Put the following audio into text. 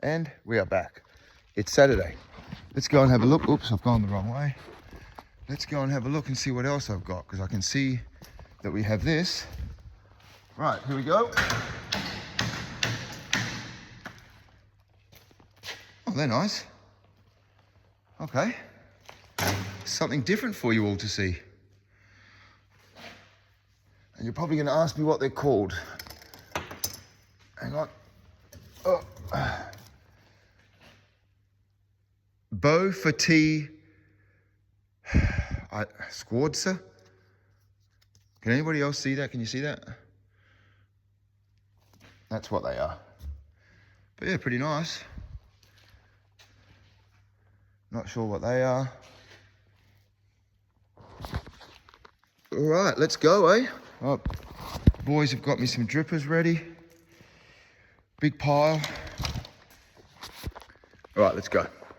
And we are back. It's Saturday. Let's go and have a look. Oops, I've gone the wrong way. Let's go and have a look and see what else I've got, because I can see that we have this. Right, here we go. Oh, they're nice. Okay. Something different for you all to see. And you're probably going to ask me what they're called. Hang on. Oh. Bow for tea. Squadza. Can anybody else see that? Can you see that? That's what they are. But yeah, pretty nice. Not sure what they are. All right, let's go, eh? Oh, boys have got me some drippers ready. Big pile. All right, let's go.